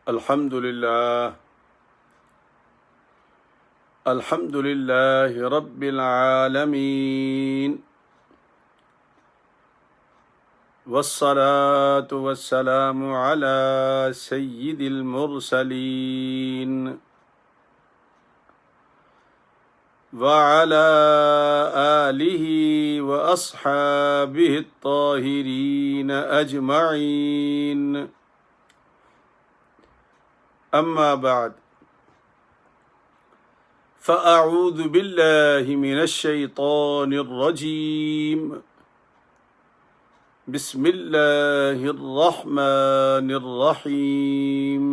الحمد لله رب العالمين والصلاة والسلام على سيد المرسلين وعلى آله وأصحابه الطاهرين أجمعين أما بعد فأعوذ بالله من الشيطان الرجيم بسم الله الرحمن الرحيم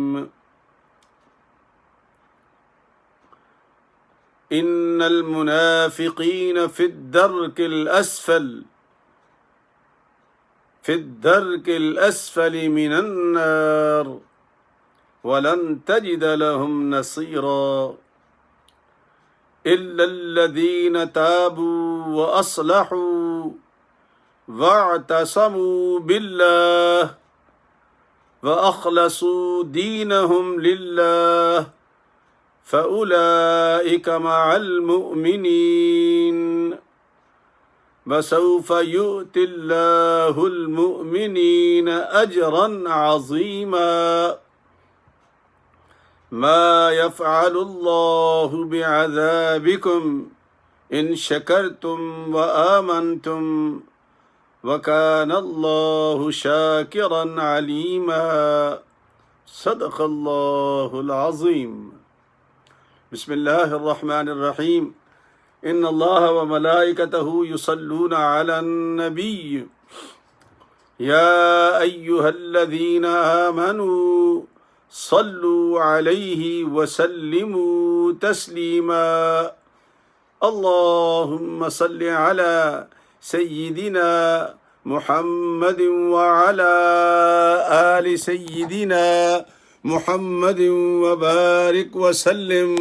إن المنافقين في الدرك الأسفل من النار ولن تجد لهم نصيرا إلا الذين تابوا وأصلحوا واعتصموا بالله وأخلصوا دينهم لله فأولئك مع المؤمنين وسوف يؤتي الله المؤمنين أجرا عظيما ما يفعل الله بعذابكم إن شكرتم وآمنتم وكان الله شاكرا عليما صدق الله العظيم بسم الله الرحمن الرحيم إن الله وملائكته يصلون على النبي يا أيها الذين آمنوا صلوا عليه وسلموا تسليما اللهم صل على سيدنا محمد وعلى آل سيدنا محمد وبارك وسلم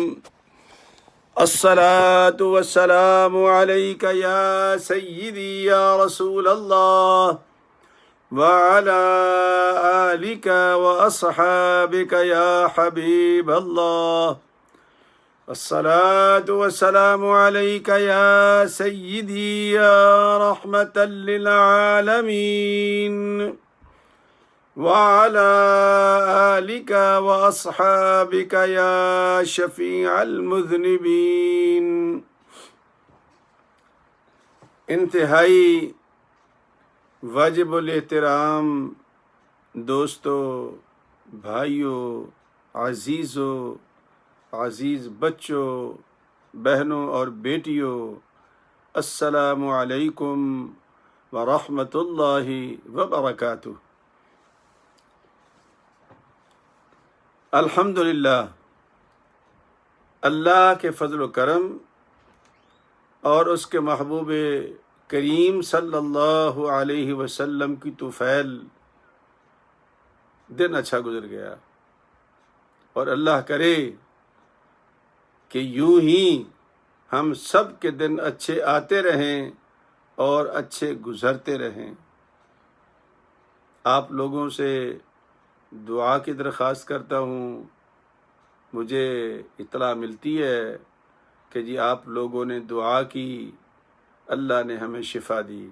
الصلاة والسلام عليك يا سيدي يا رسول الله وعلى آلك وأصحابك يا حبيب الله الصلاة والسلام عليك يا سيدي يا رحمة للعالمين وعلى آلك وأصحابك يا شفيع المذنبين انتہائی واجب الاحترام دوستو، بھائیوں، عزیز بچوں، بہنوں اور بیٹیوں، السلام علیکم ورحمۃ اللہ وبرکاتہ۔ الحمدللہ، اللہ کے فضل و کرم اور اس کے محبوب کریم صلی اللہ علیہ وسلم کی توفیل دن اچھا گزر گیا، اور اللہ کرے کہ یوں ہی ہم سب کے دن اچھے آتے رہیں اور اچھے گزرتے رہیں۔ آپ لوگوں سے دعا کی درخواست کرتا ہوں۔ مجھے اطلاع ملتی ہے کہ جی آپ لوگوں نے دعا کی، اللہ نے ہمیں شفا دی،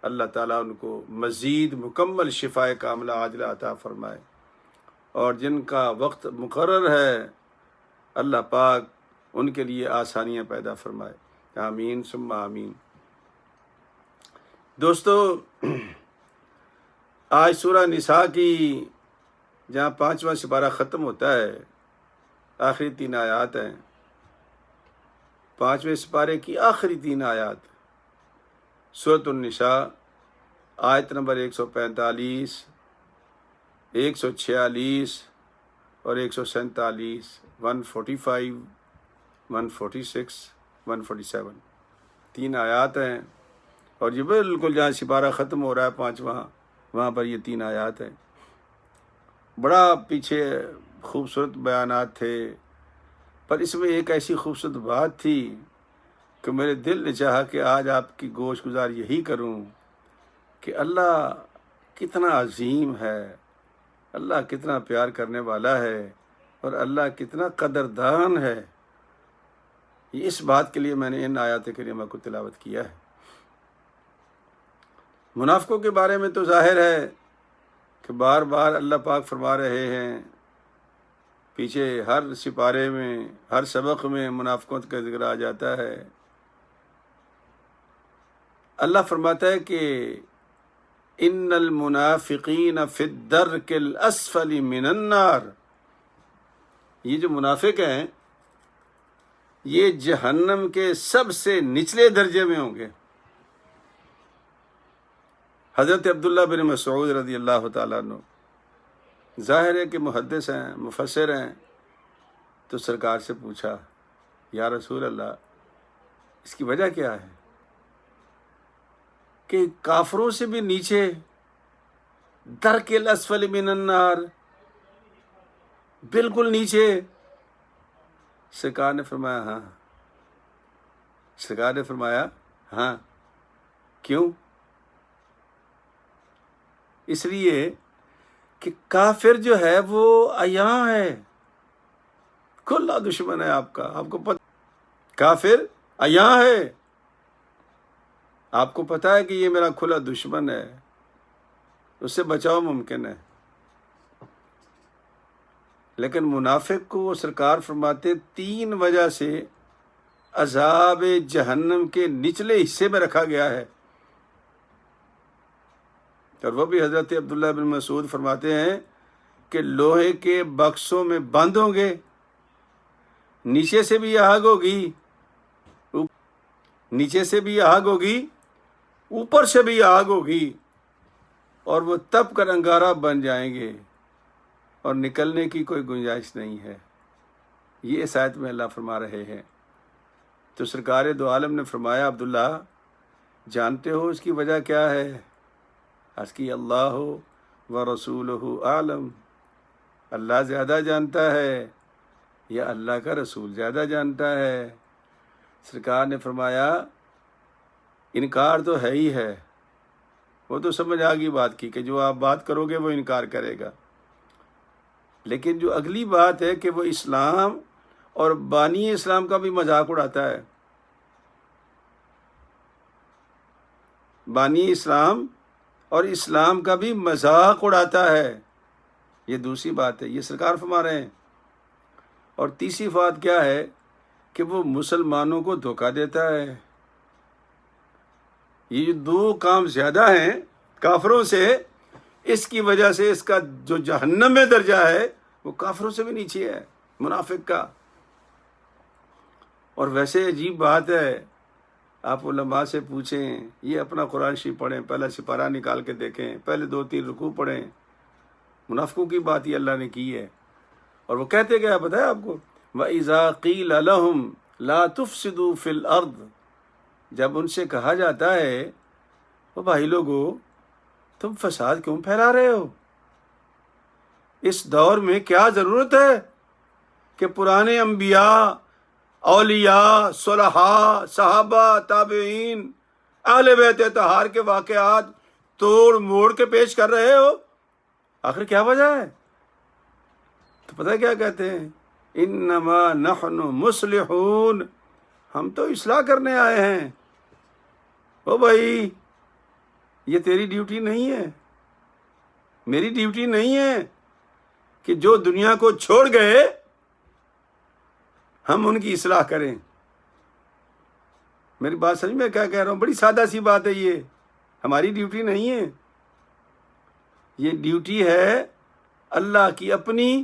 اللہ تعالیٰ ان کو مزید مکمل شفاء کاملہ عاجلہ عطا فرمائے، اور جن کا وقت مقرر ہے اللہ پاک ان کے لیے آسانیاں پیدا فرمائے، آمین ثم آمین۔ دوستو، آج سورہ نساء کی جہاں 5واں سپارہ ختم ہوتا ہے، آخری 3 آیات ہیں۔ 5ویں سپارے کی آخری 3 آیات، سورۃ النساء آیت نمبر 145، 146 اور 147، 145، 146، 147 3 آیات ہیں، اور یہ بالکل جہاں سپارہ ختم ہو رہا ہے 5واں، وہاں پر یہ 3 آیات ہیں۔ بڑا پیچھے خوبصورت بیانات تھے، پر اس میں ایک ایسی خوبصورت بات تھی کہ میرے دل نے چاہا کہ آج آپ کی گوش گزار یہی کروں کہ اللہ کتنا عظیم ہے، اللہ کتنا پیار کرنے والا ہے اور اللہ کتنا قدردان ہے، یہ اس بات کے لیے میں نے ان آیات کریمہ کو تلاوت کیا ہے۔ منافقوں کے بارے میں تو ظاہر ہے کہ بار بار اللہ پاک فرما رہے ہیں، پیچھے ہر سپارے میں، ہر سبق میں منافقوں کا ذکر آ جاتا ہے۔ اللہ فرماتا ہے کہ ان المنافقین فی الدرک الاسفل من النار، یہ جو منافق ہیں یہ جہنم کے سب سے نچلے درجے میں ہوں گے۔ حضرت عبداللہ بن مسعود رضی اللہ تعالیٰ عنہ ظاہر ہے کہ محدث ہیں، مفسر ہیں، تو سرکار سے پوچھا یا رسول اللہ اس کی وجہ کیا ہے کہ کافروں سے بھی نیچے، درک الاسفل من النار، بالکل نیچے؟ سرکار نے فرمایا ہاں، سرکار نے فرمایا ہاں۔ کیوں؟ اس لیے کہ کافر جو ہے وہ عیاں ہے، کھلا دشمن ہے آپ کا، آپ کو پتہ، کافر عیاں ہے، آپ کو پتہ ہے کہ یہ میرا کھلا دشمن ہے، اس سے بچاؤ ممکن ہے۔ لیکن منافق کو وہ سرکار فرماتے 3 وجہ سے عذاب جہنم کے نچلے حصے میں رکھا گیا ہے، اور وہ بھی حضرت عبداللہ بن مسعود فرماتے ہیں کہ لوہے کے بکسوں میں بند ہوں گے، نیچے سے بھی آگ ہوگی، نیچے سے بھی آگ ہوگی، اوپر سے بھی آگ ہوگی، اور وہ تپ کر انگارہ بن جائیں گے اور نکلنے کی کوئی گنجائش نہیں ہے۔ یہ اس آیت میں اللہ فرما رہے ہیں۔ تو سرکار دو عالم نے فرمایا عبداللہ جانتے ہو اس کی وجہ کیا ہے؟ عرض کی اللہ و رسولہ عالم، اللہ زیادہ جانتا ہے یا اللہ کا رسول زیادہ جانتا ہے؟ سرکار نے فرمایا انکار تو ہے ہی ہے، وہ تو سمجھ آ گئی بات کی کہ جو آپ بات کرو گے وہ انکار کرے گا، لیکن جو اگلی بات ہے کہ وہ اسلام اور بانی اسلام کا بھی مذاق اڑاتا ہے، بانی اسلام اور اسلام کا بھی مذاق اڑاتا ہے، یہ دوسری بات ہے، یہ سرکار فرما رہے ہیں۔ اور تیسری بات کیا ہے کہ وہ مسلمانوں کو دھوکہ دیتا ہے۔ یہ 2 کام زیادہ ہیں کافروں سے، اس کی وجہ سے اس کا جو جہنم میں درجہ ہے وہ کافروں سے بھی نیچے ہے، منافق کا۔ اور ویسے عجیب بات ہے، آپ علماء سے پوچھیں، یہ اپنا قرآن شریف پڑھیں، پہلا سپارہ نکال کے دیکھیں، پہلے 2-3 رکوع پڑھیں، منافقوں کی بات یہ اللہ نے کی ہے۔ اور وہ کہتے کیا پتہ ہے آپ کو؟ وَإِذَا قِيلَ لَهُمْ لَا تُفْسِدُوا فِي الْأَرْضِ، جب ان سے کہا جاتا ہے وہ بھائی لوگو تم فساد کیوں پھیلا رہے ہو؟ اس دور میں کیا ضرورت ہے کہ پرانے انبیاء، اولیاء، صلحاء، صحابہ، تابعین، اہل بیت اطہار کے واقعات توڑ موڑ کے پیش کر رہے ہو؟ آخر کیا وجہ ہے؟ تو پتہ کیا کہتے ہیں؟ انما نحن مصلحون، ہم تو اصلاح کرنے آئے ہیں۔ او بھائی یہ تیری ڈیوٹی نہیں ہے، میری ڈیوٹی نہیں ہے کہ جو دنیا کو چھوڑ گئے ہم ان کی اصلاح کریں۔ میری بات سمجھ میں کیا کہہ رہا ہوں؟ بڑی سادہ سی بات ہے، یہ ہماری ڈیوٹی نہیں ہے، یہ ڈیوٹی ہے اللہ کی اپنی،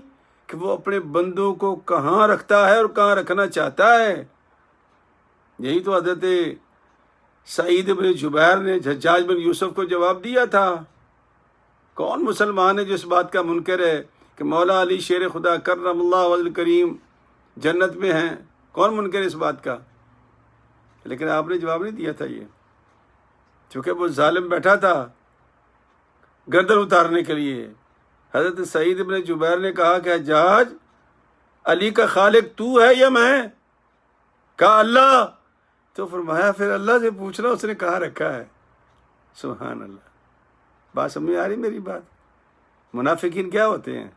کہ وہ اپنے بندوں کو کہاں رکھتا ہے اور کہاں رکھنا چاہتا ہے۔ یہی تو حضرت سعید بن جبیر نے حجاج بن یوسف کو جواب دیا تھا۔ کون مسلمان ہے جو اس بات کا منکر ہے کہ مولا علی شیر خدا کرم اللہ وجہ کریم جنت میں ہیں؟ کون منکر ہے اس بات کا؟ لیکن آپ نے جواب نہیں دیا تھا، یہ چونکہ وہ ظالم بیٹھا تھا گردن اتارنے کے لیے۔ حضرت سعید بن جبیر نے کہا کہ حجاج علی کا خالق تو ہے یا میں؟ کہا اللہ۔ تو فرمایا پھر اللہ سے پوچھنا اس نے کہاں رکھا ہے۔ سبحان اللہ، بات سمجھ آ رہی میری بات؟ منافقین کیا ہوتے ہیں؟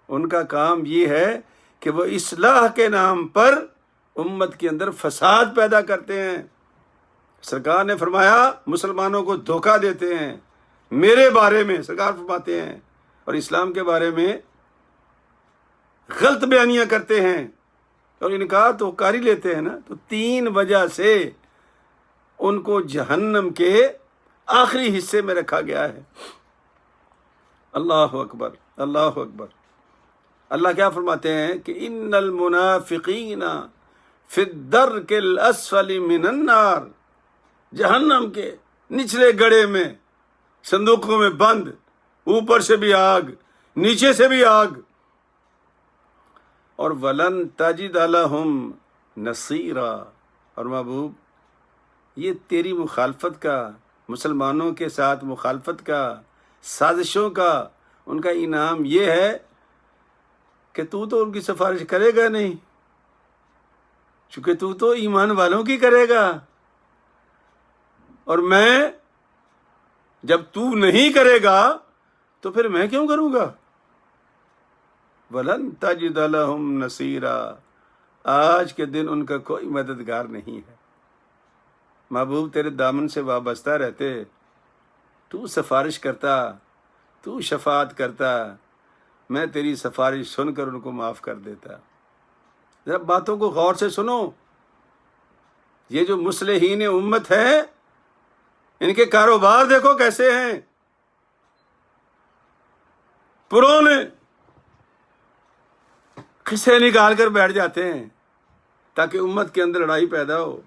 ان کا کام یہ ہے کہ وہ اصلاح کے نام پر امت کے اندر فساد پیدا کرتے ہیں۔ سرکار نے فرمایا مسلمانوں کو دھوکہ دیتے ہیں میرے بارے میں، سرکار فرماتے ہیں، اور اسلام کے بارے میں غلط بیانیاں کرتے ہیں اور انکار تو کر ہی لیتے ہیں نا۔ تو 3 وجہ سے ان کو جہنم کے آخری حصے میں رکھا گیا ہے۔ اللہ اکبر، اللہ اکبر۔ اللہ کیا فرماتے ہیں کہ ان المنافقین فی الدرک الاسفل من النار، جہنم کے نچلے گڑھے میں، صندوقوں میں بند، اوپر سے بھی آگ نیچے سے بھی آگ، اور ولن تجد لہم نصیرا، اور محبوب یہ تیری مخالفت کا، مسلمانوں کے ساتھ مخالفت کا، سازشوں کا ان کا انعام یہ ہے کہ تو ان کی سفارش کرے گا نہیں، چونکہ تو ایمان والوں کی کرے گا، اور میں جب تو نہیں کرے گا تو پھر میں کیوں کروں گا؟ وَلَن تَجِدَ لَهُمْ نَصِيرًا، آج کے دن ان کا کوئی مددگار نہیں ہے۔ محبوب تیرے دامن سے وابستہ رہتے، تو سفارش کرتا، تو شفاعت کرتا، میں تیری سفارش سن کر ان کو معاف کر دیتا۔ ذرا باتوں کو غور سے سنو۔ یہ جو مصلحین امت ہیں ان کے کاروبار دیکھو کیسے ہیں، پرانے قصے نکال کر بیٹھ جاتے ہیں تاکہ امت کے اندر لڑائی پیدا ہو۔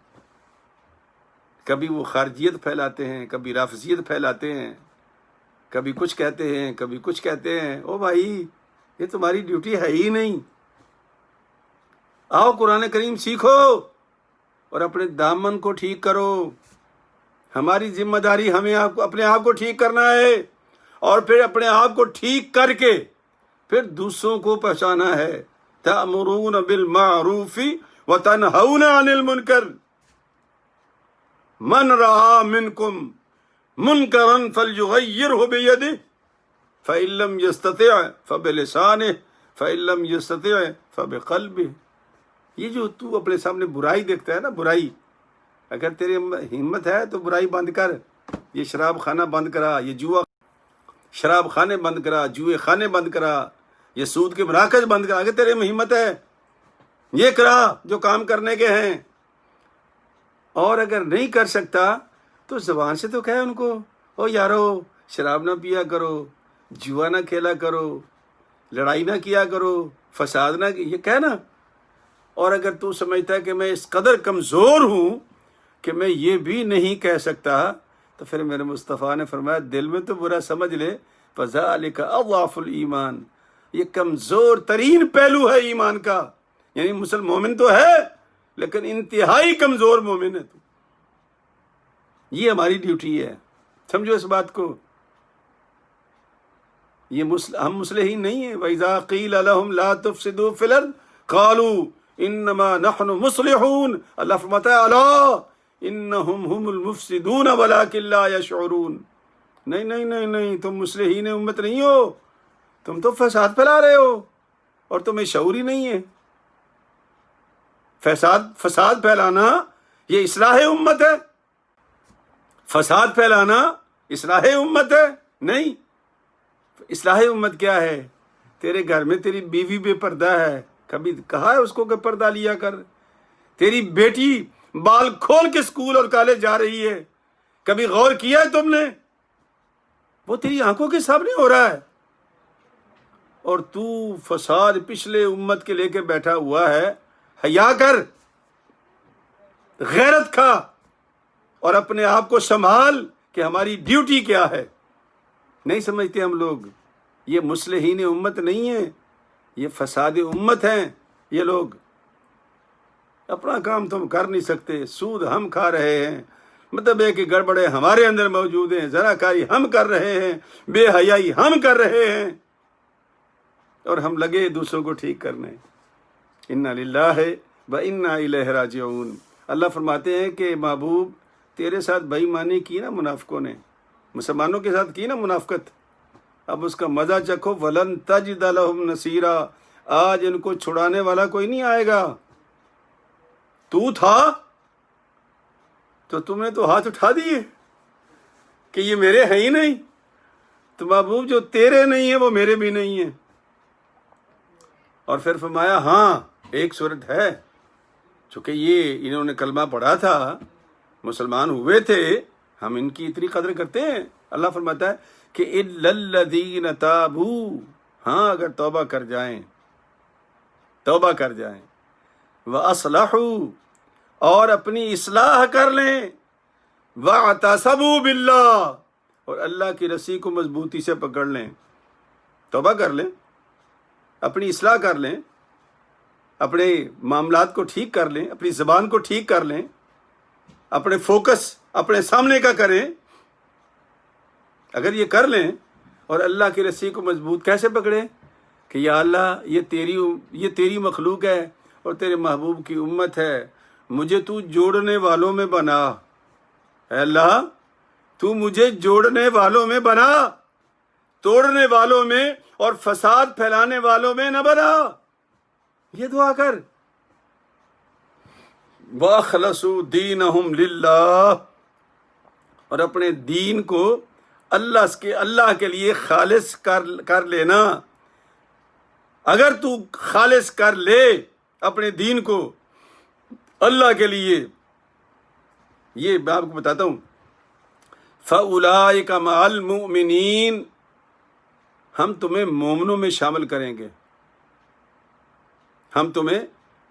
کبھی وہ خارجیت پھیلاتے ہیں، کبھی رافضیت پھیلاتے ہیں، کبھی کچھ کہتے ہیں، کبھی کچھ کہتے ہیں۔ او بھائی یہ تمہاری ڈیوٹی ہے ہی نہیں، آؤ قرآن کریم سیکھو اور اپنے دامن کو ٹھیک کرو۔ ہماری ذمہ داری ہمیں اپنے آپ کو ٹھیک کرنا ہے، اور پھر اپنے آپ کو ٹھیک کر کے پھر دوسروں کو پہچانا ہے۔ تأمرون بالمعروف وتنہون عن المنکر، من رأى منکم منکرا فلیغیرہ بیدہ فإن لم یستطع فبلسانہ فإن لم یستطع فبقلبہ۔ یہ جو تو اپنے سامنے برائی دیکھتا ہے نا، برائی، اگر تیری ہمت ہے تو برائی بند کر۔ یہ شراب خانہ بند کرا، یہ جوا شراب خانے بند کرا، جوئے خانے بند کرا، یہ سود کے مراکز بند کرا۔ اگر تیرے میں ہمت ہے یہ کرا جو کام کرنے کے ہیں، اور اگر نہیں کر سکتا تو زبان سے تو کہے ان کو، او یارو شراب نہ پیا کرو، جوا نہ کھیلا کرو، لڑائی نہ کیا کرو، فساد نہ، یہ کہنا۔ اور اگر تو سمجھتا ہے کہ میں اس قدر کمزور ہوں کہ میں یہ بھی نہیں کہہ سکتا، تو پھر میرے مصطفیٰ نے فرمایا دل میں تو برا سمجھ لے، فذالک اضعف الایمان، یہ کمزور ترین پہلو ہے ایمان کا۔ یعنی مسلم مومن تو ہے لیکن انتہائی کمزور مومن ہے تو۔ یہ ہماری ڈیوٹی ہے، سمجھو اس بات کو۔ یہ ہم مصلحین نہیں ہیں۔ وَإِذَا قِيلَ لَهُمْ لَا تُفْسِدُوا فِي الْأَرْضِ قَالُوا إِنَّمَا نَحْنُ مُصْلِحُونَ، اللہ فرماتا ہے الا انہم هم المفسدون ولکن لا یشعرون۔ نہیں نہیں نہیں نہیں، تم مصلحین امت نہیں ہو، تم تو فساد پھیلا رہے ہو اور تمہیں شعور ہی نہیں ہے۔ فساد پھیلانا یہ اصلاح امت ہے؟ فساد پھیلانا اصلاح امت ہے؟ نہیں۔ اصلاح امت کیا ہے؟ تیرے گھر میں تیری بیوی بے پردہ ہے، کبھی کہا ہے اس کو کہ پردہ لیا کر؟ تیری بیٹی بال کھول کے اسکول اور کالج جا رہی ہے، کبھی غور کیا ہے تم نے؟ وہ تیری آنکھوں کے سامنے ہو رہا ہے، اور تو فساد پچھلے امت کے لے کے بیٹھا ہوا ہے۔ حیا کر، غیرت کھا، اور اپنے آپ کو سنبھال کہ ہماری ڈیوٹی کیا ہے۔ نہیں سمجھتے ہم لوگ، یہ مصلحین امت نہیں ہیں، یہ فساد امت ہیں۔ یہ لوگ اپنا کام تم کر نہیں سکتے، سود ہم کھا رہے ہیں، مطلب ہے کہ گڑبڑے ہمارے اندر موجود ہیں، زناکاری ہم کر رہے ہیں، بے حیائی ہم کر رہے ہیں، اور ہم لگے دوسروں کو ٹھیک کرنے۔ انا للہ و انا الیہ راجعون۔ اللہ فرماتے ہیں کہ محبوب تیرے ساتھ بے ایمانی کی نا منافقوں نے، مسلمانوں کے ساتھ کی نا منافقت، اب اس کا مزہ چکھو. ولن تجد لہم نصیرا، آج ان کو چھڑانے والا کوئی نہیں آئے گا. تو تھا تو تم نے تو ہاتھ اٹھا دیے کہ یہ میرے ہیں ہی نہیں. تو محبوب جو تیرے نہیں ہیں وہ میرے بھی نہیں ہیں. اور پھر فرمایا ہاں ایک صورت ہے، چونکہ یہ انہوں نے کلمہ پڑھا تھا، مسلمان ہوئے تھے، ہم ان کی اتنی قدر کرتے ہیں. اللہ فرماتا ہے کہ الا الذین تابوا، ہاں اگر توبہ کر جائیں، توبہ کر جائیں، واصلحوا، اور اپنی اصلاح کر لیں، واعتصموا باللہ، اور اللہ کی رسی کو مضبوطی سے پکڑ لیں. توبہ کر لیں، اپنی اصلاح کر لیں، اپنے معاملات کو ٹھیک کر لیں، اپنی زبان کو ٹھیک کر لیں، اپنے فوکس اپنے سامنے کا کریں. اگر یہ کر لیں اور اللہ کی رسی کو مضبوط کیسے پکڑیں کہ یا اللہ یہ تیری مخلوق ہے اور تیرے محبوب کی امت ہے، مجھے تو جوڑنے والوں میں بنا. اے اللہ تو مجھے جوڑنے والوں میں بنا، توڑنے والوں میں اور فساد پھیلانے والوں میں نہ بنا. یہ دعا کر. وَأَخْلَصُوا دِينَهُمْ لِلَّهِ، اور اپنے دین کو اللہ کے لیے خالص کر لینا. اگر تو خالص کر لے اپنے دین کو اللہ کے لیے، یہ میں آپ کو بتاتا ہوں، فَأُولَٰئِكَ مَعَ الْمُؤْمِنِينَ، ہم تمہیں مومنوں میں شامل کریں گے، ہم تمہیں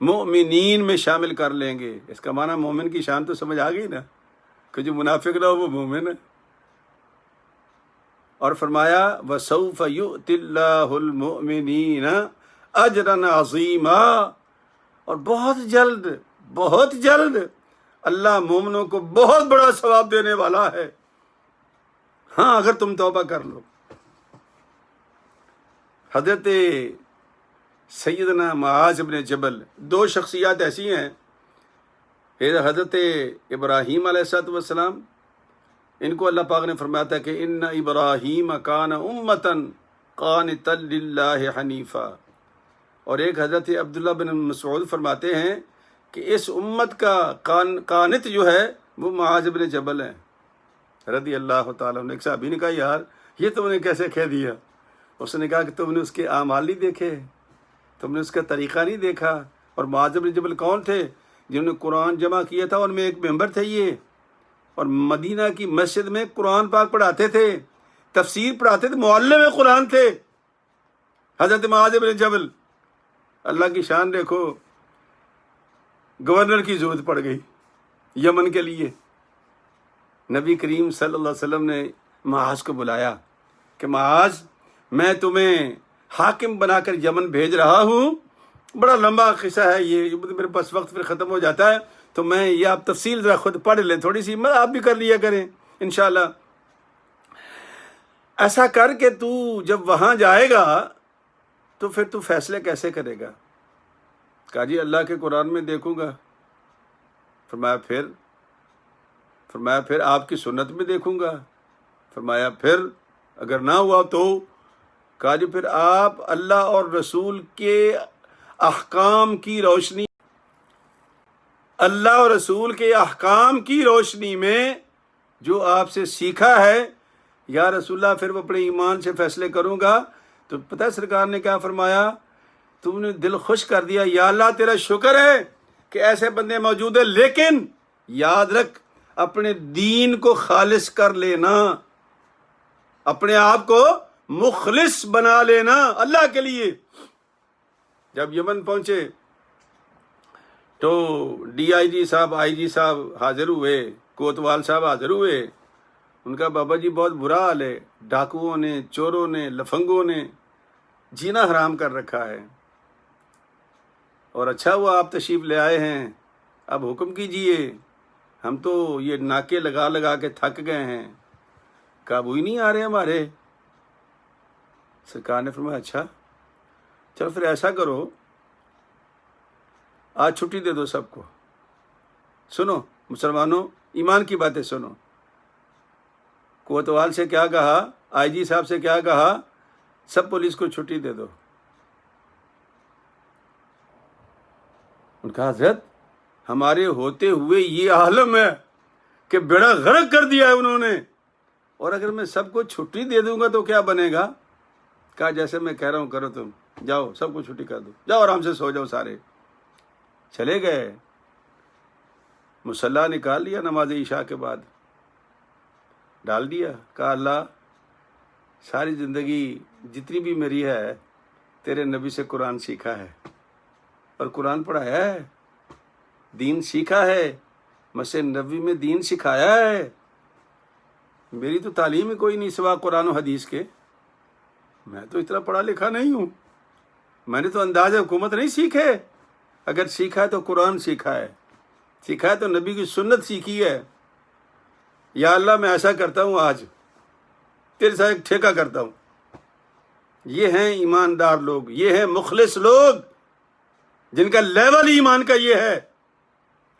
مؤمنین میں شامل کر لیں گے. اس کا معنی مومن کی شان تو سمجھ آ گئی نا، کہ جو منافق نہ ہو وہ مومن ہے. اور فرمایا وَسَوْفَ يُؤْتِ اللَّهُ الْمُؤْمِنِينَ أَجْرًا عَظِيمًا، اور بہت جلد اللہ مومنوں کو بہت بڑا ثواب دینے والا ہے، ہاں اگر تم توبہ کر لو. حضرت سیدنا معاذ بن جبل، دو شخصیات ایسی ہیں، حضرت ابراہیم علیہ السلام، ان کو اللہ پاک نے فرمایا تھا کہ ان ابراہیم کان امتن قانتا للہ حنیفا، اور ایک حضرت عبداللہ بن مسعود فرماتے ہیں کہ اس امت کا قانت جو ہے وہ معاذ بن جبل ہے رضی اللہ تعالیٰ عنہ. ایک صحابی نے کہا یار یہ تم نے کیسے کہہ دیا؟ اس نے کہا کہ تم نے اس کے اعمال نہیں دیکھے، تم نے اس کا طریقہ نہیں دیکھا. اور معاذ بن جبل کون تھے؟ جنہوں نے قرآن جمع کیا تھا، ان میں ایک ممبر تھے یہ، اور مدینہ کی مسجد میں قرآن پاک پڑھاتے تھے، تفسیر پڑھاتے تھے، معلم قرآن تھے حضرت معاذ بن جبل. اللہ کی شان دیکھو، گورنر کی ضرورت پڑ گئی یمن کے لیے. نبی کریم صلی اللہ علیہ وسلم نے معاذ کو بلایا کہ معاذ میں تمہیں حاکم بنا کر یمن بھیج رہا ہوں. بڑا لمبا قصہ ہے یہ، میرے پاس وقت پھر ختم ہو جاتا ہے، تو میں یہ آپ تفصیل ذرا خود پڑھ لیں تھوڑی سی، آپ بھی کر لیا کریں انشاءاللہ. ایسا کر کے تو جب وہاں جائے گا تو پھر تو فیصلے کیسے کرے گا؟ کہا جی اللہ کے قرآن میں دیکھوں گا. فرمایا پھر آپ کی سنت میں دیکھوں گا. فرمایا پھر اگر نہ ہوا تو؟ کہا جی پھر آپ اللہ اور رسول کے احکام کی روشنی، اللہ اور رسول کے احکام کی روشنی میں جو آپ سے سیکھا ہے یا رسول اللہ، پھر وہ اپنے ایمان سے فیصلے کروں گا. تو پتہ ہے سرکار نے کیا فرمایا؟ تم نے دل خوش کر دیا، یا اللہ تیرا شکر ہے کہ ایسے بندے موجود ہیں، لیکن یاد رکھ اپنے دین کو خالص کر لینا، اپنے آپ کو مخلص بنا لینا اللہ کے لیے. جب یمن پہنچے تو ڈی آئی جی صاحب، آئی جی صاحب حاضر ہوئے، کوتوال صاحب حاضر ہوئے. ان کا بابا جی بہت برا حال ہے، ڈاکوؤں نے، چوروں نے، لفنگوں نے جینا حرام کر رکھا ہے، اور اچھا ہوا آپ تشریف لے آئے ہیں، اب حکم کیجئے، ہم تو یہ ناکے لگا لگا کے تھک گئے ہیں، قابو ہی نہیں آ رہے ہمارے. سرکار نے فرمایا اچھا چلو پھر ایسا کرو، آج چھٹی دے دو سب کو. سنو مسلمانوں، ایمان کی باتیں سنو. کوتوال سے کیا کہا؟ آئی جی صاحب سے کیا کہا؟ سب پولیس کو چھٹی دے دو۔ ان کا حضرت ہمارے ہوتے ہوئے یہ عالم ہے کہ بیڑا غرق کر دیا ہے انہوں نے، اور اگر میں سب کو چھٹی دے دوں گا تو کیا بنے گا؟ کہا جیسے میں کہہ رہا ہوں کرو، تم جاؤ سب کو چھٹی کر دو، جاؤ آرام سے سو جاؤ سارے۔ چلے گئے، مصلی نکال لیا نماز عشاء کے بعد، ڈال دیا، کہا اللہ ساری زندگی جتنی بھی میری ہے تیرے نبی سے قرآن سیکھا ہے اور قرآن پڑھایا ہے، دین سیکھا ہے، مسجد نبوی میں دین سکھایا ہے، میری تو تعلیم ہی کوئی نہیں سوا قرآن و حدیث کے، میں تو اتنا پڑھا لکھا نہیں ہوں، میں نے تو انداز حکومت نہیں سیکھے، اگر سیکھا ہے تو قرآن سیکھا ہے، سیکھا ہے تو نبی کی سنت سیکھی ہے۔ یا اللہ میں ایسا کرتا ہوں، آج تیرے ساتھ ایک ٹھیکہ کرتا ہوں۔ یہ ہیں ایماندار لوگ، یہ ہیں مخلص لوگ جن کا لیول ایمان کا یہ ہے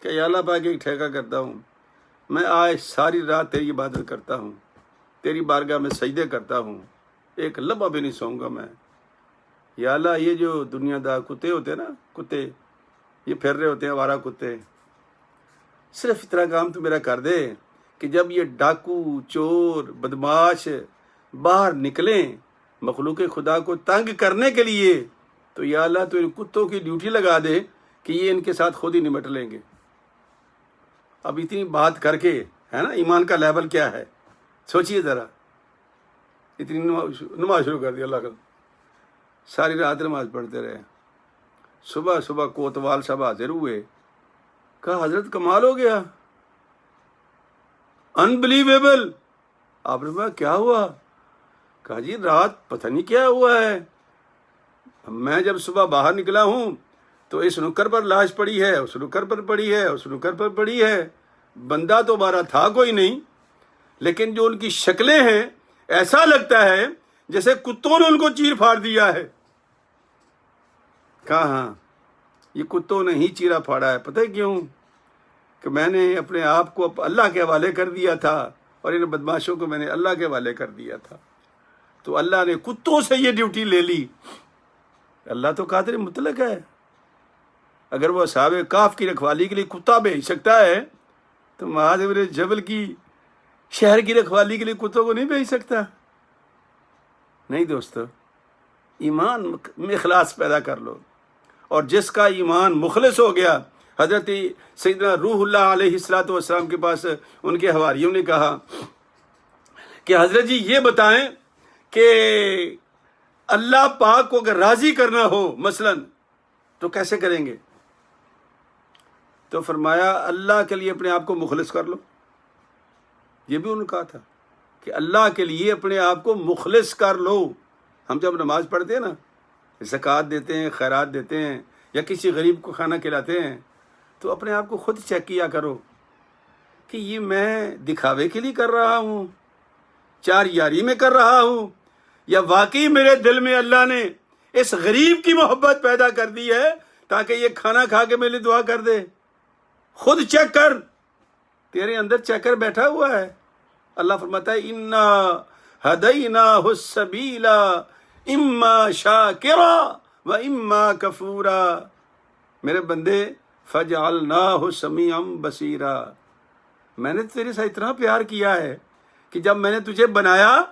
کہ یا اللہ پاک ایک ٹھیکہ کرتا ہوں، میں آج ساری رات تیری عبادت کرتا ہوں، تیری بارگاہ میں سجدے کرتا ہوں، ایک لمحہ بھی نہیں سوؤں گا میں۔ یا اللہ یہ جو دنیا دار کتے ہوتے ہیں نا، کتے یہ پھر رہے ہوتے ہیں آوارہ کتے، صرف اتنا کام تو میرا کر دے کہ جب یہ ڈاکو چور بدماش باہر نکلیں مخلوق خدا کو تنگ کرنے کے لیے، تو یا اللہ تو ان کتوں کی ڈیوٹی لگا دے کہ یہ ان کے ساتھ خود ہی نمٹ لیں گے۔ اب اتنی بات کر کے ہے نا ایمان کا لیول کیا ہے، سوچئے ذرا، اتنی نماز شروع کر دی اللہ کا، ساری رات نماز پڑھتے رہے، صبح صبح کوتوال صاحب حاضر ہوئے، کہا حضرت کمال ہو گیا، انبلیویبل۔ آپ نے کہا کیا ہوا؟ کہا جی رات پتہ نہیں کیا ہوا ہے، میں جب صبح باہر نکلا ہوں تو اس نکر پر لاش پڑی ہے، اس نکر پر پڑی ہے، اس نکر پر پڑی ہے، بندہ تو ہمارا تھا کوئی نہیں، لیکن جو ان کی شکلیں ہیں ایسا لگتا ہے جیسے کتوں نے ان کو چیر پھاڑ دیا ہے۔ کہا ہاں یہ کتوں نے ہی چیرا پھاڑا ہے، پتہ ہے کیوں؟ کہ میں نے اپنے آپ کو اللہ کے حوالے کر دیا تھا اور ان بدماشوں کو میں نے اللہ کے حوالے کر دیا تھا، تو اللہ نے کتوں سے یہ ڈیوٹی لے لی۔ اللہ تو قادر مطلق ہے، اگر وہ اصحاب کہف کی رکھوالی کے لیے کتا بھیج سکتا ہے تو معاذ ابن جبل کی شہر کی رکھوالی کے لیے کتوں کو نہیں بھیج سکتا؟ نہیں دوستو، ایمان میں اخلاص پیدا کر لو، اور جس کا ایمان مخلص ہو گیا، حضرت سیدنا روح اللہ علیہ السلام کے پاس ان کے حواریوں نے کہا کہ حضرت جی یہ بتائیں کہ اللہ پاک کو اگر راضی کرنا ہو مثلا تو کیسے کریں گے؟ تو فرمایا اللہ کے لیے اپنے آپ کو مخلص کر لو۔ یہ بھی انہوں نے کہا تھا کہ اللہ کے لیے اپنے آپ کو مخلص کر لو۔ ہم جب نماز پڑھتے ہیں نا، زکوٰۃ دیتے ہیں، خیرات دیتے ہیں، یا کسی غریب کو کھانا کھلاتے ہیں، تو اپنے آپ کو خود چیک کیا کرو کہ یہ میں دکھاوے کے لیے کر رہا ہوں، چار یاری میں کر رہا ہوں، یا واقعی میرے دل میں اللہ نے اس غریب کی محبت پیدا کر دی ہے تاکہ یہ کھانا کھا کے میرے لیے دعا کر دے۔ خود چیک کر، تیرے اندر چیکر بیٹھا ہوا ہے۔ اللہ فرماتا ہے انا ہدیناہ السبیل اما شاکرا و اما کفورا، میرے بندے فجعلناہ سمیعا بصیرا، میں نے تیرے ساتھ اتنا پیار کیا ہے کہ جب میں نے تجھے بنایا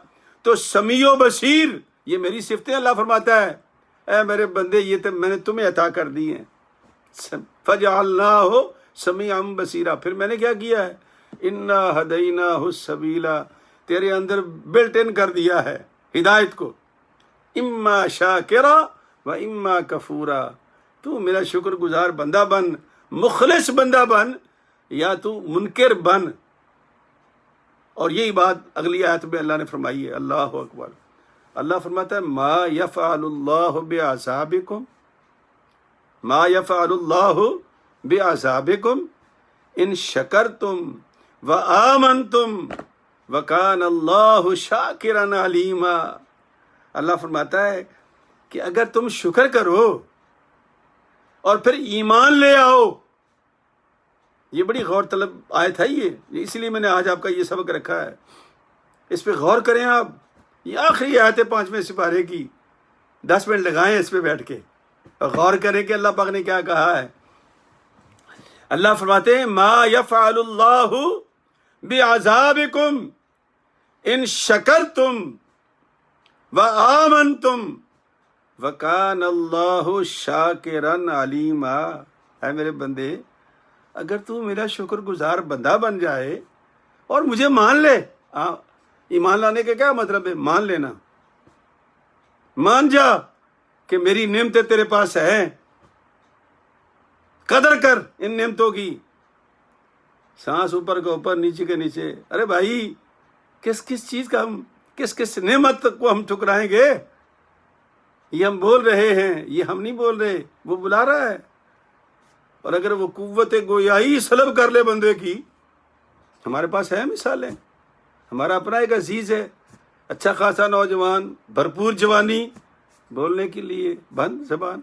تو سمیع و بصیر، یہ میری صفتیں اللہ فرماتا ہے، اے میرے بندے یہ تو میں نے تمہیں عطا کر دی ہیں، فجعلناہ سمیعا بصیرا۔ پھر میں نے کیا کیا ہے؟ انا ہدیناہ السبیل، تیرے اندر بلٹ ان کر دیا ہے ہدایت کو، اما شاکرا و اما کفورا، تو میرا شکر گزار بندہ بن، مخلص بندہ بن، یا تو منکر بن۔ اور یہی بات اگلی آیت میں اللہ نے فرمائی ہے، اللہ اکبر۔ اللہ فرماتا ہے ما یفعل اللہ بعذابکم، ما یفعل اللہ بعذابکم ان شکرتم وآمنتم وکان اللہ شاکرا علیما۔ اللہ فرماتا ہے کہ اگر تم شکر کرو اور پھر ایمان لے آؤ، یہ بڑی غور طلب آیت ہے یہ، اس لیے میں نے آج آپ کا یہ سبق رکھا ہے، اس پہ غور کریں آپ یہ آخری آیت ہے 5ویں سپارے کی، 10 منٹ لگائیں اس پہ بیٹھ کے اور غور کریں کہ اللہ پاک نے کیا کہا ہے۔ اللہ فرماتے ہیں ما یفعل اللہ بعذابکم ان شکرتم وآمنتم وکان اللہ شاکرا علیما۔ اے میرے بندے، اگر تو میرا شکر گزار بندہ بن جائے اور مجھے مان لے، ایمان لانے کا کیا مطلب ہے؟ مان لینا، مان جا کہ میری نعمتیں تیرے پاس ہیں، قدر کر ان نعمتوں کی، سانس اوپر کا اوپر نیچے کے نیچے۔ ارے بھائی، کس کس چیز کا ہم کس نعمت کو ہم ٹھکرائیں گے؟ یہ ہم بول رہے ہیں، یہ ہم نہیں بول رہے، وہ بلا رہا ہے۔ اور اگر وہ قوت گویائی سلب کر لے بندے کی، ہمارے پاس ہے مثالیں۔ ہمارا اپنا ایک عزیز ہے، اچھا خاصا نوجوان، بھرپور جوانی، بولنے کے لیے بند زبان،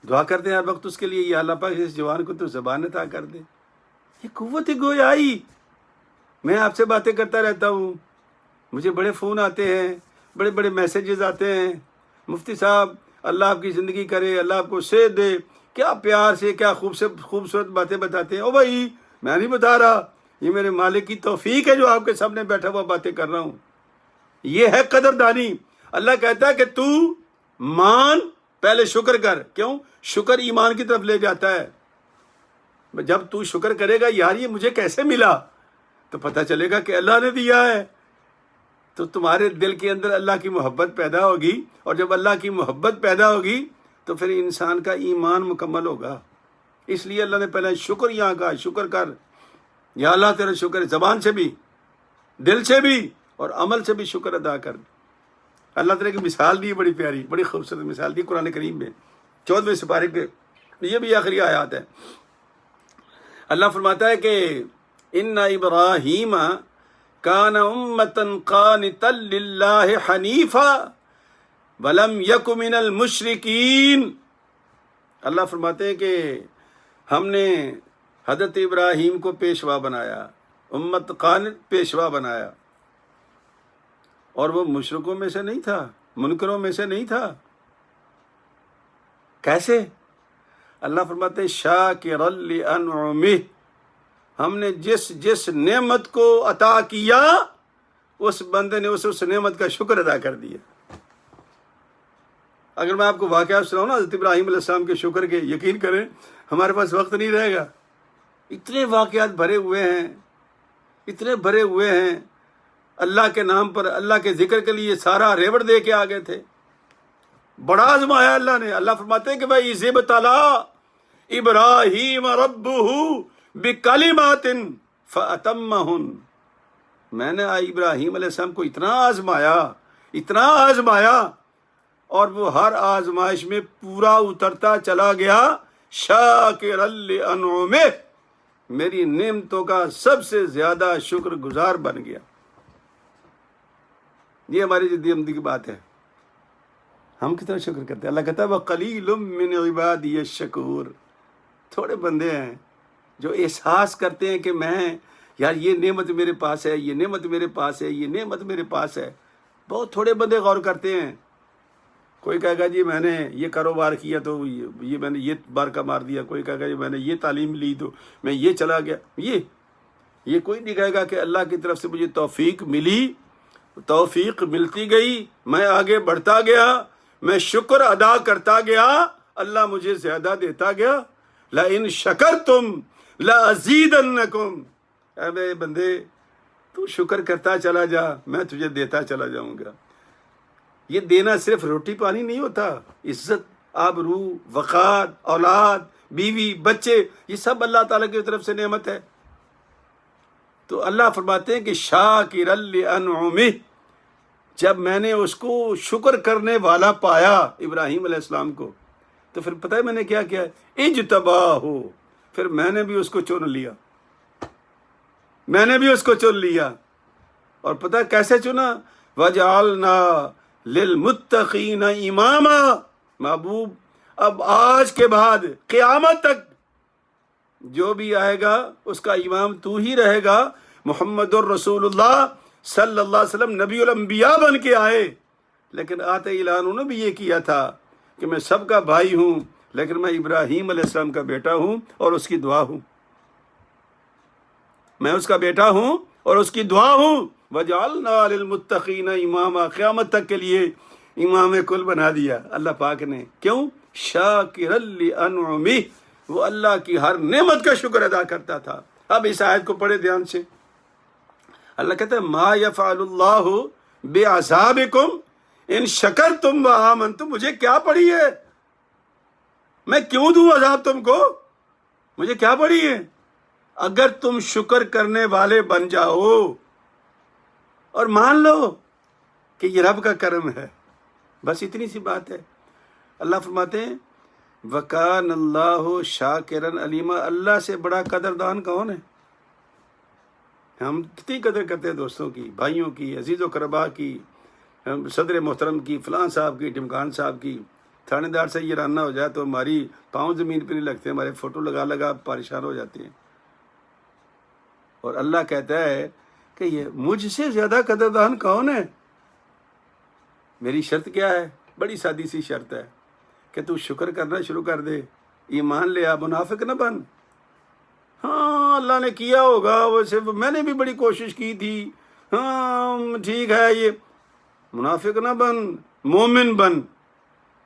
دعا کرتے ہیں ہر وقت اس کے لیے، یا اللہ پاک اس جوان کو تو زبان عطا کر دے۔ یہ قوت گویائی۔ میں آپ سے باتیں کرتا رہتا ہوں، مجھے بڑے فون آتے ہیں، بڑے بڑے میسیجز آتے ہیں، مفتی صاحب اللہ آپ کی زندگی کرے، اللہ آپ کو صحت دے، کیا پیار سے کیا خوبصورت باتیں بتاتے ہیں۔ او بھائی، میں نہیں بتا رہا، یہ میرے مالک کی توفیق ہے جو آپ کے سامنے بیٹھا ہوا باتیں کر رہا ہوں۔ یہ ہے قدردانی۔ اللہ کہتا ہے کہ تو مان، پہلے شکر کر۔ کیوں؟ شکر ایمان کی طرف لے جاتا ہے۔ جب تو شکر کرے گا یار یہ مجھے کیسے ملا، تو پتہ چلے گا کہ اللہ نے دیا ہے، تو تمہارے دل کے اندر اللہ کی محبت پیدا ہوگی، اور جب اللہ کی محبت پیدا ہوگی تو پھر انسان کا ایمان مکمل ہوگا۔ اس لیے اللہ نے پہلے شکر یہاں کہا، شکر کر، یا اللہ تیرا شکر ہے، زبان سے بھی، دل سے بھی، اور عمل سے بھی شکر ادا کر۔ اللہ تعالیٰ کی مثال دی، بڑی پیاری، بڑی خوبصورت مثال دی قرآن کریم میں 14ویں سپارے کے، یہ بھی آخری آیات ہے۔ اللہ فرماتا ہے کہ ان ابراہیم کان امۃ قانتا للہ حنیفا ولم یک من المشرکین۔ اللہ فرماتے ہیں کہ ہم نے حضرت ابراہیم کو پیشوا بنایا، امت قانت پیشوا بنایا، اور وہ مشرکوں میں سے نہیں تھا، منکروں میں سے نہیں تھا۔ کیسے؟ اللہ فرماتے ہیں شاکرا لانعمہ، ہم نے جس نعمت کو عطا کیا اس بندے نے اس نعمت کا شکر ادا کر دیا۔ اگر میں آپ کو واقعات سناؤں نا حضرت ابراہیم علیہ السلام کے شکر کے، یقین کریں ہمارے پاس وقت نہیں رہے گا، اتنے واقعات بھرے ہوئے ہیں، اتنے بھرے ہوئے ہیں۔ اللہ کے نام پر، اللہ کے ذکر کے لیے سارا ریوڑ دے کے آگے تھے، بڑا آزمایا اللہ نے۔ اللہ فرماتے ہیں کہ بھائی اذ ابتلی ابراہیم ربہ بکلمات فاتمہن، میں نے ابراہیم علیہ السلام کو اتنا آزمایا، اور وہ ہر آزمائش میں پورا اترتا چلا گیا۔ شاکرا لانعمہ، میری نعمتوں کا سب سے زیادہ شکر گزار بن گیا۔ یہ ہماری زندگی کی بات ہے، ہم کتنا شکر کرتے ہیں۔ اللہ کہتا ہے وَقَلِيلٌ مِّنْ عِبَادِيَ الشَّكُورُ، تھوڑے بندے ہیں جو احساس کرتے ہیں کہ میں یار یہ نعمت میرے پاس ہے، یہ نعمت میرے پاس ہے، یہ نعمت میرے پاس ہے۔ بہت تھوڑے بندے غور کرتے ہیں۔ کوئی کہے گا جی میں نے یہ کاروبار کیا تو یہ میں نے یہ بارکہ مار دیا، کوئی کہے گا جی میں نے یہ تعلیم لی تو میں یہ چلا گیا۔ یہ کوئی نہیں کہے گا کہ اللہ کی طرف سے مجھے توفیق ملی، توفیق ملتی گئی، میں آگے بڑھتا گیا، میں شکر ادا کرتا گیا، اللہ مجھے زیادہ دیتا گیا۔ لَإِن شَكَرْتُمْ لَأَزِيدَنَّكُمْ، اے میرے بندے تو شکر کرتا چلا جا، میں تجھے دیتا چلا جاؤں گا۔ یہ دینا صرف روٹی پانی نہیں ہوتا، عزت، آبرو، وقار، اولاد، بیوی، بچے، یہ سب اللہ تعالیٰ کی طرف سے نعمت ہے۔ تو اللہ فرماتے ہیں کہ شاکرا لانعمہ، جب میں نے اس کو شکر کرنے والا پایا ابراہیم علیہ السلام کو، تو پھر پتہ ہے میں نے کیا کیا؟ اجتباہ، پھر میں نے بھی اس کو چن لیا، میں نے بھی اس کو چن لیا۔ اور پتہ کیسے چنا؟ وجعلنا للمتقین اماما، محبوب اب آج کے بعد قیامت تک جو بھی آئے گا اس کا امام تو ہی رہے گا، محمد الرسول اللہ صلی اللہ علیہ وسلم نبی الانبیاء بن کے آئے، لیکن آتے اعلان انہوں نے بھی یہ کیا تھا کہ میں سب کا بھائی ہوں، لیکن میں ابراہیم علیہ السلام کا بیٹا ہوں اور اس کی دعا ہوں، میں اس کا بیٹا ہوں اور اس کی دعا ہوں۔ وَجَعَلْنَا لِلْمُتَّقِينَ اماما، قیامت تک کے لیے امام کل بنا دیا اللہ پاک نے۔ کیوں؟ شَاكِرًا لِأَنْعُمِهِ، وہ اللہ کی ہر نعمت کا شکر ادا کرتا تھا۔ اب اس آیت کو پڑھے دھیان سے، اللہ کہتا ہے ما یفعل اللہ بعذابکم ان شکرتم وآمنتم، مجھے کیا پڑی ہے، میں کیوں دوں عذاب تم کو، مجھے کیا پڑی ہے، اگر تم شکر کرنے والے بن جاؤ اور مان لو کہ یہ رب کا کرم ہے، بس اتنی سی بات ہے۔ اللہ فرماتے ہیں وَكَانَ اللَّهُ شَاكِرًا عَلِيمًا، اللہ سے بڑا قدردان کون ہے؟ ہم کتنی قدر کرتے ہیں دوستوں کی، بھائیوں کی، عزیز و قربا کی، صدر محترم کی، فلاں صاحب کی، ٹمکان صاحب کی۔ تھانے دار سے یہ راننا ہو جائے تو ہماری پاؤں زمین پہ نہیں لگتے، ہمارے فوٹو لگا لگا پریشان ہو جاتے ہیں۔ اور اللہ کہتا ہے کہ یہ مجھ سے زیادہ قدردان کون ہے؟ میری شرط کیا ہے؟ بڑی سادی سی شرط ہے کہ تو شکر کرنا شروع کر دے، ایمان لے آ، منافق نہ بن۔ ہاں اللہ نے کیا ہوگا، ویسے میں نے بھی بڑی کوشش کی تھی، ہاں ٹھیک ہے، یہ منافق نہ بن، مومن بن،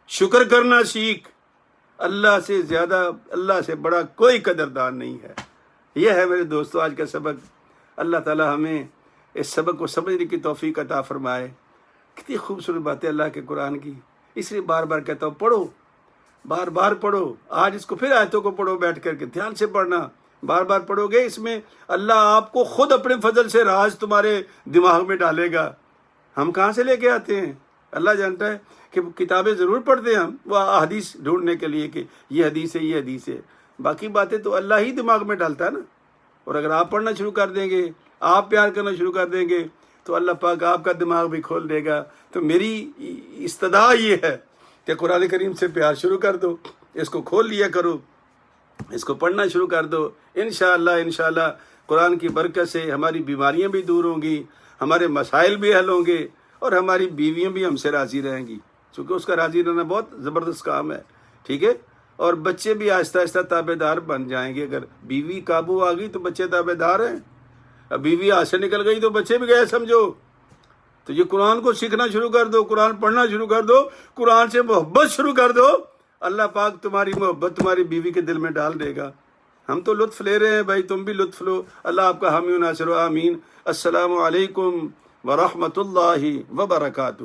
شکر کرنا سیکھ۔ اللہ سے زیادہ، اللہ سے بڑا کوئی قدردان نہیں ہے۔ یہ ہے میرے دوستو آج کا سبق۔ اللہ تعالی ہمیں اس سبق کو سمجھنے کی توفیق عطا فرمائے۔ کتنی خوبصورت باتیں اللہ کے قرآن کی، اس لیے بار بار کہتا ہوں پڑھو، بار بار پڑھو۔ آج اس کو پھر آیتوں کو پڑھو، بیٹھ کر کے دھیان سے پڑھنا، بار بار پڑھو گے، اس میں اللہ آپ کو خود اپنے فضل سے راز تمہارے دماغ میں ڈالے گا۔ ہم کہاں سے لے کے آتے ہیں؟ اللہ جانتا ہے کہ کتابیں ضرور پڑھتے ہیں ہم، وہ حدیث ڈھونڈنے کے لیے کہ یہ حدیث ہے، یہ حدیث ہے، باقی باتیں تو اللہ ہی دماغ میں ڈالتا ہے نا۔ اور اگر آپ پڑھنا شروع کر دیں گے، آپ پیار کرنا شروع کر دیں گے، تو اللہ پاک آپ کا دماغ بھی کھول دے گا۔ تو میری استدعا یہ ہے کہ قرآن کریم سے پیار شروع کر دو، اس کو کھول لیا کرو، اس کو پڑھنا شروع کر دو۔ انشاءاللہ قرآن کی برکت سے ہماری بیماریاں بھی دور ہوں گی، ہمارے مسائل بھی حل ہوں گے، اور ہماری بیویاں بھی ہم سے راضی رہیں گی، چونکہ اس کا راضی رہنا بہت زبردست کام ہے، ٹھیک ہے۔ اور بچے بھی آہستہ آہستہ تابع دار بن جائیں گے۔ اگر بیوی قابو آ گئی تو بچے تابع دار ہیں، اب بیوی ہاتھ سے نکل گئی تو بچے بھی گئے سمجھو۔ تو یہ قرآن کو سیکھنا شروع کر دو، قرآن پڑھنا شروع کر دو، قرآن سے محبت شروع کر دو، اللہ پاک تمہاری محبت تمہاری بیوی کے دل میں ڈال دے گا۔ ہم تو لطف لے رہے ہیں بھائی، تم بھی لطف لو۔ اللہ آپ کا حامی و ناصر و آمین۔ السلام علیکم ورحمۃ اللہ وبرکاتہ۔